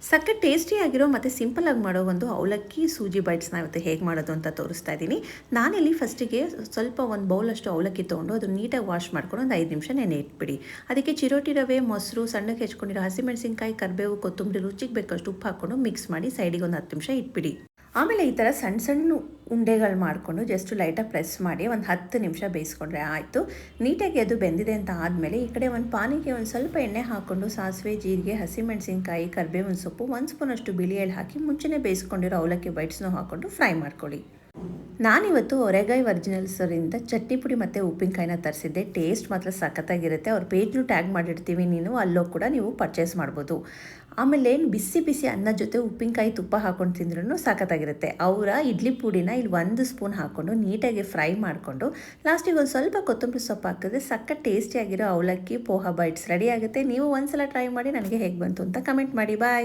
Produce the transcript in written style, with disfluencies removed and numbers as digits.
ಸಖತ್ ಟೇಸ್ಟಿಯಾಗಿರೋ ಮತ್ತು ಸಿಂಪಲಾಗಿ ಮಾಡೋ ಒಂದು ಅವಲಕ್ಕಿ ಸೂಜಿ ಬೈಟ್ಸ್ನ ಇವತ್ತು ಹೇಗೆ ಮಾಡೋದು ಅಂತ ತೋರಿಸ್ತಾ ಇದ್ದೀನಿ. ನಾನಿಲ್ಲಿ ಫಸ್ಟಿಗೆ ಸ್ವಲ್ಪ ಒಂದು ಬೌಲಷ್ಟು ಅವಲಕ್ಕಿ ತೊಗೊಂಡು ಅದು ನೀಟಾಗಿ ವಾಶ್ ಮಾಡ್ಕೊಂಡು ಒಂದು 5 ನಿಮಿಷ ನೆನೆ ಇಟ್ಬಿಡಿ. ಅದಕ್ಕೆ ಚಿರೋಟಿ ರವೆ, ಮೊಸರು, ಸಣ್ಣಗೆ ಹೆಚ್ಕೊಂಡಿರೋ ಹಸಿಮೆಣಸಿನ್ಕಾಯಿ, ಕರಿಬೇವು, ಕೊತ್ತಂಬರಿ, ರುಚಿಗೆ ಬೇಕಷ್ಟು ಉಪ್ಪು ಹಾಕ್ಕೊಂಡು ಮಿಕ್ಸ್ ಮಾಡಿ ಸೈಡಿಗೆ ಒಂದು 10 ನಿಮಿಷ ಇಟ್ಬಿಡಿ. ಆಮೇಲೆ ಈ ಥರ ಸಣ್ಣ ಸಣ್ಣ ಉಂಡೆಗಳು ಮಾಡಿಕೊಂಡು ಜಸ್ಟ್ ಲೈಟಾಗಿ ಪ್ರೆಸ್ ಮಾಡಿ ಒಂದು 10 ನಿಮಿಷ ಬೇಯಿಸ್ಕೊಂಡ್ರೆ ಆಯಿತು. ನೀಟಾಗಿ ಅದು ಬೆಂದಿದೆ ಅಂತ ಆದಮೇಲೆ ಈ ಕಡೆ ಒಂದು ಪಾನಿಗೆ ಒಂದು ಸ್ವಲ್ಪ ಎಣ್ಣೆ ಹಾಕ್ಕೊಂಡು ಸಾಸಿವೆ, ಜೀರಿಗೆ, ಹಸಿಮೆಣಸಿನ್ಕಾಯಿ, ಕರಿಬೇವಿನ ಸೊಪ್ಪು, 1 ಸ್ಪೂನಷ್ಟು ಬಿಳಿ ಎಳ್ಳು ಹಾಕಿ ಮುಂಚೆನೇ ಬೇಯಿಸ್ಕೊಂಡಿರೋ ಅವಲಕ್ಕಿ ಬೈಟ್ಸ್ನೂ ಹಾಕ್ಕೊಂಡು ಫ್ರೈ ಮಾಡ್ಕೊಳ್ಳಿ. ನಾನಿವತ್ತು ಒರೆಗಾಯಿ ಒರಿಜಿನಲ್ಸರಿಂದ ಚಟ್ನಿ ಪುಡಿ ಮತ್ತು ಉಪ್ಪಿನಕಾಯಿನ ತರಿಸಿದ್ದೆ. ಟೇಸ್ಟ್ ಮಾತ್ರ ಸಖತ್ತಾಗಿರುತ್ತೆ. ಅವ್ರ ಪೇಜ್ನು ಟ್ಯಾಗ್ ಮಾಡಿರ್ತೀವಿ, ಅಲ್ಲೋ ಕೂಡ ನೀವು ಪರ್ಚೇಸ್ ಮಾಡ್ಬೋದು. ಆಮೇಲೆ ಬಿಸಿ ಬಿಸಿ ಅನ್ನ ಜೊತೆ ಉಪ್ಪಿನಕಾಯಿ ತುಪ್ಪ ಹಾಕ್ಕೊಂಡು ತಿಂದ್ರೂ ಸಖತ್ತಾಗಿರುತ್ತೆ. ಅವರ ಇಡ್ಲಿ ಪುಡಿನ ಇಲ್ಲಿ 1 ಸ್ಪೂನ್ ಹಾಕ್ಕೊಂಡು ನೀಟಾಗಿ ಫ್ರೈ ಮಾಡಿಕೊಂಡು ಲಾಸ್ಟಿಗೆ ಒಂದು ಸ್ವಲ್ಪ ಕೊತ್ತಂಬರಿ ಸೊಪ್ಪು ಹಾಕಿದ್ರೆ ಸಖತ್ ಟೇಸ್ಟಿಯಾಗಿರೋ ಅವಲಕ್ಕಿ ಪೋಹಾ ಬೈಟ್ಸ್ ರೆಡಿ ಆಗುತ್ತೆ. ನೀವು ಒಂದ್ಸಲ ಟ್ರೈ ಮಾಡಿ ನನಗೆ ಹೇಗೆ ಬಂತು ಅಂತ ಕಮೆಂಟ್ ಮಾಡಿ. ಬಾಯ್.